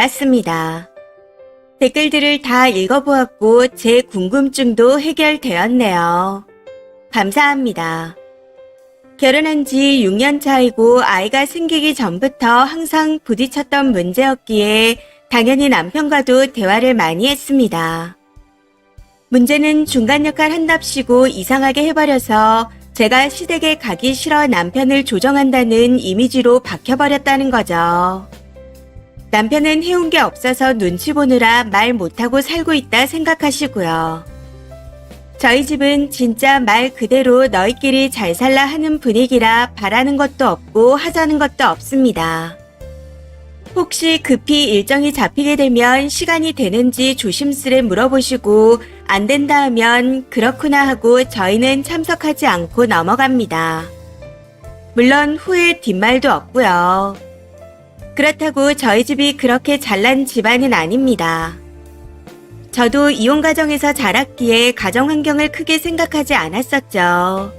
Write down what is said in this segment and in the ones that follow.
맞습니다. 댓글들을 다 읽어보았고 제 궁금증도 해결되었네요. 감사합니다. 결혼한 지 6년 차이고 아이가 생기기 전부터 항상 부딪혔던 문제였기에 당연히 남편과도 대화를 많이 했습니다. 문제는 중간 역할 한답시고 이상하게 해버려서 제가 시댁에 가기 싫어 남편을 조정한다는 이미지로 박혀버렸다는 거죠. 남편은 해온 게 없어서 눈치 보느라 말 못하고 살고 있다 생각하시고요. 저희 집은 진짜 말 그대로 너희끼리 잘 살라 하는 분위기라 바라는 것도 없고 하자는 것도 없습니다. 혹시 급히 일정이 잡히게 되면 시간이 되는지 조심스레 물어보시고 안 된다 하면 그렇구나 하고 저희는 참석하지 않고 넘어갑니다. 물론 후에 뒷말도 없고요. 그렇다고 저희 집이 그렇게 잘난 집안은 아닙니다. 저도 이혼 가정에서 자랐기에 가정 환경을 크게 생각하지 않았었죠.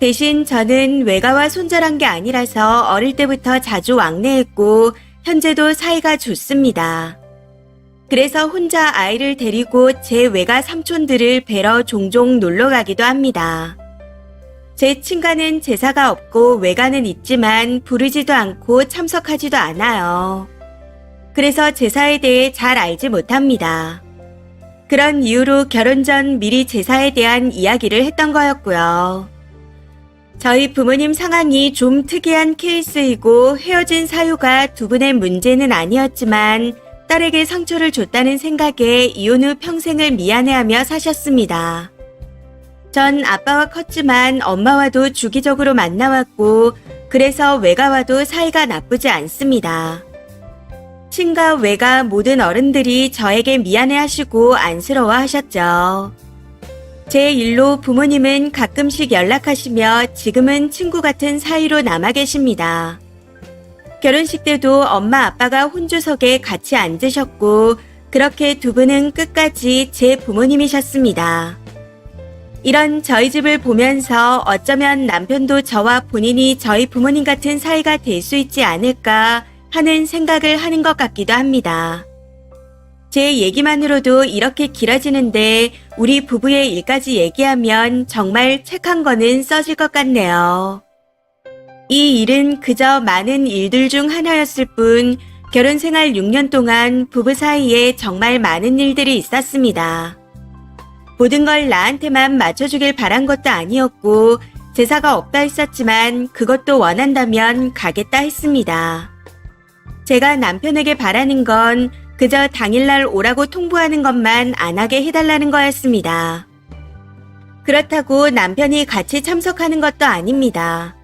대신 저는 외가와 손절한 게 아니라서 어릴 때부터 자주 왕래했고 현재도 사이가 좋습니다. 그래서 혼자 아이를 데리고 제 외가 삼촌들을 뵈러 종종 놀러 가기도 합니다. 제 친가는 제사가 없고 외가는 있지만 부르지도 않고 참석하지도 않아요. 그래서 제사에 대해 잘 알지 못합니다. 그런 이유로 결혼 전 미리 제사에 대한 이야기를 했던 거였고요. 저희 부모님 상황이 좀 특이한 케이스이고 헤어진 사유가 두 분의 문제는 아니었지만 딸에게 상처를 줬다는 생각에 이혼 후 평생을 미안해하며 사셨습니다. 전 아빠와 컸지만 엄마와도 주기적으로 만나왔고 그래서 외가와도 사이가 나쁘지 않습니다. 친가 외가 모든 어른들이 저에게 미안해하시고 안쓰러워하셨죠. 제 일로 부모님은 가끔씩 연락하시며 지금은 친구 같은 사이로 남아 계십니다. 결혼식 때도 엄마 아빠가 혼주석에 같이 앉으셨고 그렇게 두 분은 끝까지 제 부모님이셨습니다. 이런 저희 집을 보면서 어쩌면 남편도 저와 본인이 저희 부모님 같은 사이가 될 수 있지 않을까 하는 생각을 하는 것 같기도 합니다. 제 얘기만으로도 이렇게 길어지는데 우리 부부의 일까지 얘기하면 정말 책 한 권은 써질 것 같네요. 이 일은 그저 많은 일들 중 하나였을 뿐 결혼 생활 6년 동안 부부 사이에 정말 많은 일들이 있었습니다. 모든 걸 나한테만 맞춰주길 바란 것도 아니었고 제사가 없다 했었지만 그것도 원한다면 가겠다 했습니다. 제가 남편에게 바라는 건 그저 당일날 오라고 통보하는 것만 안 하게 해달라는 거였습니다. 그렇다고 남편이 같이 참석하는 것도 아닙니다.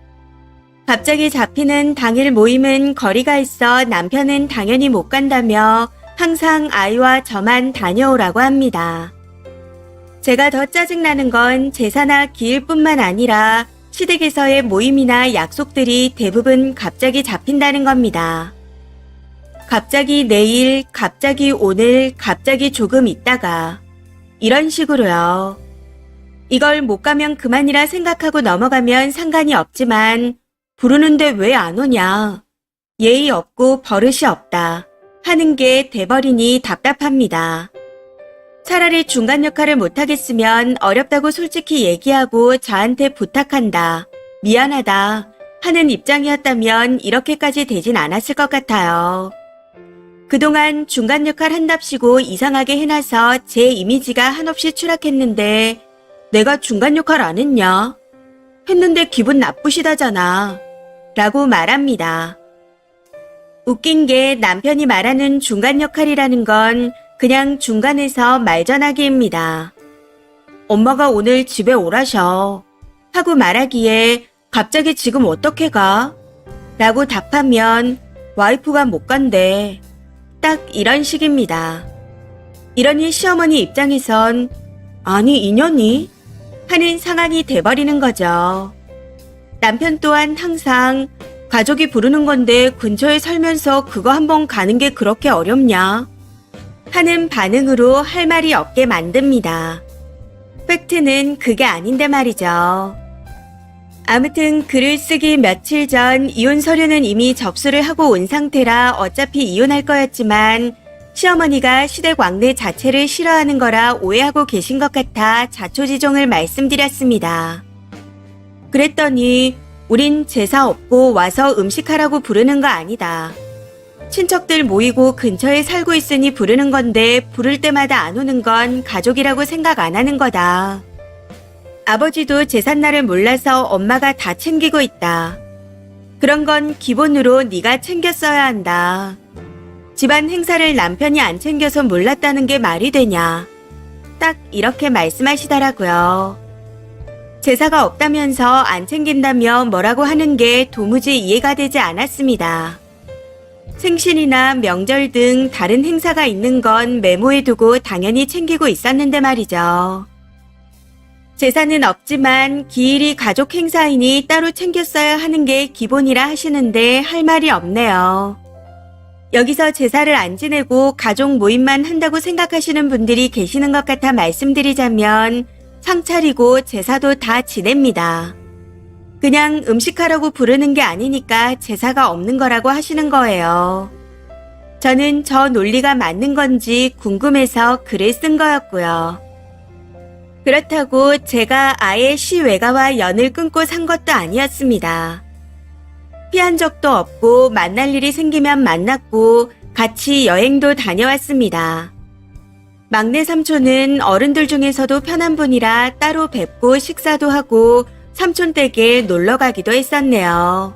갑자기 잡히는 당일 모임은 거리가 있어 남편은 당연히 못 간다며 항상 아이와 저만 다녀오라고 합니다. 제가 더 짜증나는 건 제사나 기일뿐만 아니라 시댁에서의 모임이나 약속들이 대부분 갑자기 잡힌다는 겁니다. 갑자기 내일, 갑자기 오늘, 갑자기 조금 있다가 이런 식으로요. 이걸 못 가면 그만이라 생각하고 넘어가면 상관이 없지만 부르는데 왜 안 오냐, 예의 없고 버릇이 없다 하는 게 돼버리니 답답합니다. 차라리 중간 역할을 못하겠으면 어렵다고 솔직히 얘기하고 저한테 부탁한다, 미안하다 하는 입장이었다면 이렇게까지 되진 않았을 것 같아요. 그동안 중간 역할 한답시고 이상하게 해놔서 제 이미지가 한없이 추락했는데 내가 중간 역할 안 했냐? 했는데 기분 나쁘시다잖아 라고 말합니다. 웃긴 게 남편이 말하는 중간 역할이라는 건 그냥 중간에서 말 전하기입니다. 엄마가 오늘 집에 오라셔 하고 말하기에 갑자기 지금 어떻게 가? 라고 답하면 와이프가 못 간대. 딱 이런 식입니다. 이러니 시어머니 입장에선 아니 인연이? 하는 상황이 돼버리는 거죠. 남편 또한 항상 가족이 부르는 건데 근처에 살면서 그거 한번 가는 게 그렇게 어렵냐? 하는 반응으로 할 말이 없게 만듭니다. 팩트는 그게 아닌데 말이죠. 아무튼 글을 쓰기 며칠 전 이혼 서류는 이미 접수를 하고 온 상태라 어차피 이혼할 거였지만 시어머니가 시댁 왕래 자체를 싫어하는 거라 오해하고 계신 것 같아 자초지종을 말씀드렸습니다. 그랬더니 우린 제사 없고 와서 음식하라고 부르는 거 아니다. 친척들 모이고 근처에 살고 있으니 부르는 건데 부를 때마다 안 오는 건 가족이라고 생각 안 하는 거다. 아버지도 제삿날을 몰라서 엄마가 다 챙기고 있다. 그런 건 기본으로 네가 챙겼어야 한다. 집안 행사를 남편이 안 챙겨서 몰랐다는 게 말이 되냐. 딱 이렇게 말씀하시더라고요. 제사가 없다면서 안 챙긴다며 뭐라고 하는 게 도무지 이해가 되지 않았습니다. 생신이나 명절 등 다른 행사가 있는 건 메모해 두고 당연히 챙기고 있었는데 말이죠. 제사는 없지만 기일이 가족 행사이니 따로 챙겼어야 하는 게 기본이라 하시는데 할 말이 없네요. 여기서 제사를 안 지내고 가족 모임만 한다고 생각하시는 분들이 계시는 것 같아 말씀드리자면 상 차리고 제사도 다 지냅니다. 그냥 음식하라고 부르는 게 아니니까 제사가 없는 거라고 하시는 거예요. 저는 저 논리가 맞는 건지 궁금해서 글을 쓴 거였고요. 그렇다고 제가 아예 시외가와 연을 끊고 산 것도 아니었습니다. 피한 적도 없고 만날 일이 생기면 만났고 같이 여행도 다녀왔습니다. 막내 삼촌은 어른들 중에서도 편한 분이라 따로 뵙고 식사도 하고 삼촌 댁에 놀러 가기도 했었네요.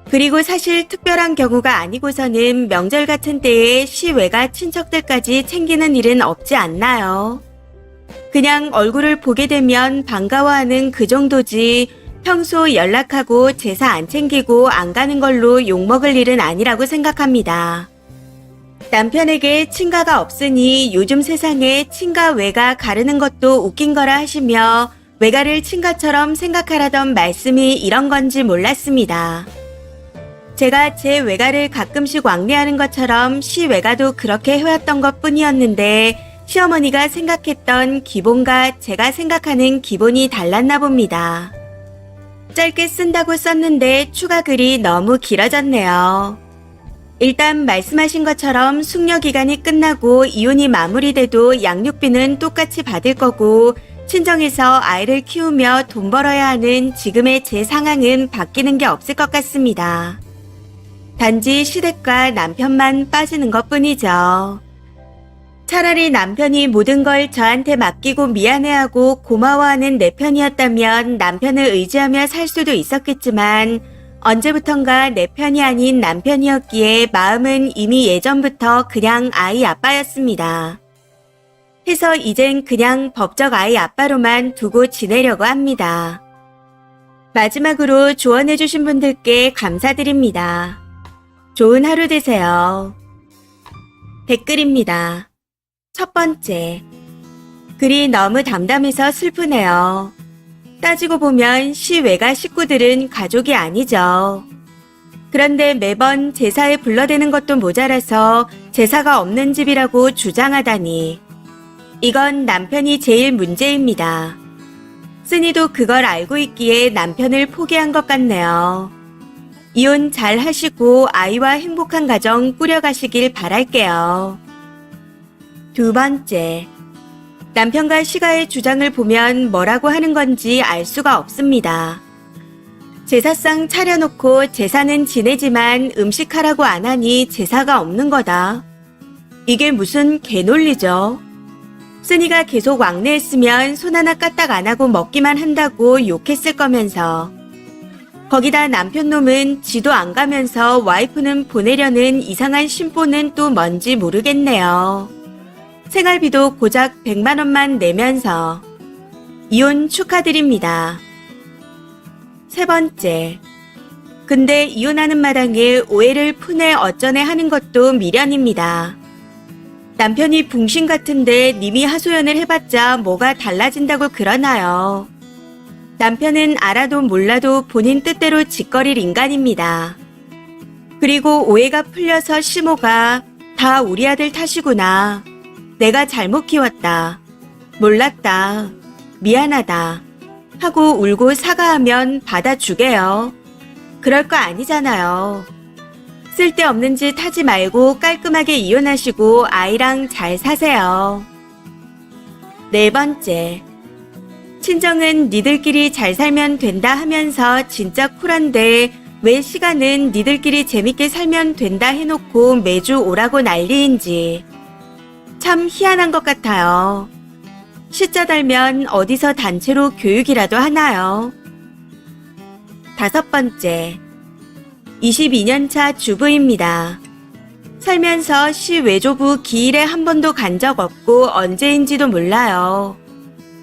그리고 사실 특별한 경우가 아니고서는 명절 같은 때에 시외가 친척들까지 챙기는 일은 없지 않나요? 그냥 얼굴을 보게 되면 반가워하는 그 정도지 평소 연락하고 제사 안 챙기고 안 가는 걸로 욕먹을 일은 아니라고 생각합니다. 남편에게 친가가 없으니 요즘 세상에 친가 외가 가르는 것도 웃긴 거라 하시며 외가를 친가처럼 생각하라던 말씀이 이런 건지 몰랐습니다. 제가 제 외가를 가끔씩 왕래하는 것처럼 시외가도 그렇게 해왔던 것 뿐이었는데 시어머니가 생각했던 기본과 제가 생각하는 기본이 달랐나 봅니다. 짧게 쓴다고 썼는데 추가 글이 너무 길어졌네요. 일단 말씀하신 것처럼 숙려 기간이 끝나고 이혼이 마무리돼도 양육비는 똑같이 받을 거고 친정에서 아이를 키우며 돈 벌어야 하는 지금의 제 상황은 바뀌는 게 없을 것 같습니다. 단지 시댁과 남편만 빠지는 것뿐이죠. 차라리 남편이 모든 걸 저한테 맡기고 미안해하고 고마워하는 내 편이었다면 남편을 의지하며 살 수도 있었겠지만 언제부턴가 내 편이 아닌 남편이었기에 마음은 이미 예전부터 그냥 아이 아빠였습니다. 해서 이젠 그냥 법적 아이 아빠로만 두고 지내려고 합니다. 마지막으로 조언해주신 분들께 감사드립니다. 좋은 하루 되세요. 댓글입니다. 첫 번째, 글이 너무 담담해서 슬프네요. 따지고 보면 시외가 식구들은 가족이 아니죠. 그런데 매번 제사에 불러대는 것도 모자라서 제사가 없는 집이라고 주장하다니. 이건 남편이 제일 문제입니다. 쓰니도 그걸 알고 있기에 남편을 포기한 것 같네요. 이혼 잘 하시고 아이와 행복한 가정 꾸려가시길 바랄게요. 두 번째, 남편과 시가의 주장을 보면 뭐라고 하는 건지 알 수가 없습니다. 제사상 차려놓고 제사는 지내지만 음식하라고 안 하니 제사가 없는 거다. 이게 무슨 개논리죠? 쓰니가 계속 왕래했으면 손 하나 까딱 안 하고 먹기만 한다고 욕했을 거면서. 거기다 남편 놈은 지도 안 가면서 와이프는 보내려는 이상한 심보는 또 뭔지 모르겠네요. 생활비도 고작 100만 원만 내면서. 이혼 축하드립니다. 세 번째, 근데 이혼하는 마당에 오해를 푸네 어쩌네 하는 것도 미련입니다. 남편이 붕신 같은데 님이 하소연을 해봤자 뭐가 달라진다고 그러나요? 남편은 알아도 몰라도 본인 뜻대로 짓거릴 인간입니다. 그리고 오해가 풀려서 시모가 다 우리 아들 탓이구나. 내가 잘못 키웠다. 몰랐다. 미안하다. 하고 울고 사과하면 받아주게요. 그럴 거 아니잖아요. 쓸데없는 짓 하지 말고 깔끔하게 이혼하시고 아이랑 잘 사세요. 4번째. 친정은 니들끼리 잘 살면 된다 하면서 진짜 쿨한데 왜 시간은 니들끼리 재밌게 살면 된다 해놓고 매주 오라고 난리인지. 참 희한한 것 같아요. 시자 달면 어디서 단체로 교육이라도 하나요? 5번째. 22년차 주부입니다. 살면서 시 외조부 기일에 한 번도 간 적 없고 언제인지도 몰라요.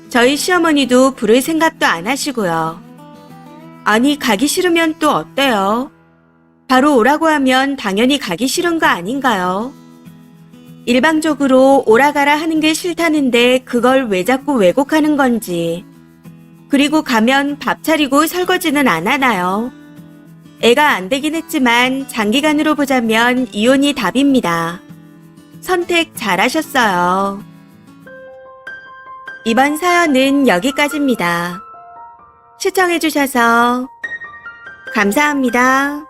저희 시어머니도 부를 생각도 안 하시고요. 아니, 가기 싫으면 또 어때요? 바로 오라고 하면 당연히 가기 싫은 거 아닌가요? 일방적으로 오라가라 하는 게 싫다는데 그걸 왜 자꾸 왜곡하는 건지. 그리고 가면 밥 차리고 설거지는 안 하나요? 애가 안 되긴 했지만 장기간으로 보자면 이혼이 답입니다. 선택 잘하셨어요. 이번 사연은 여기까지입니다. 시청해주셔서 감사합니다.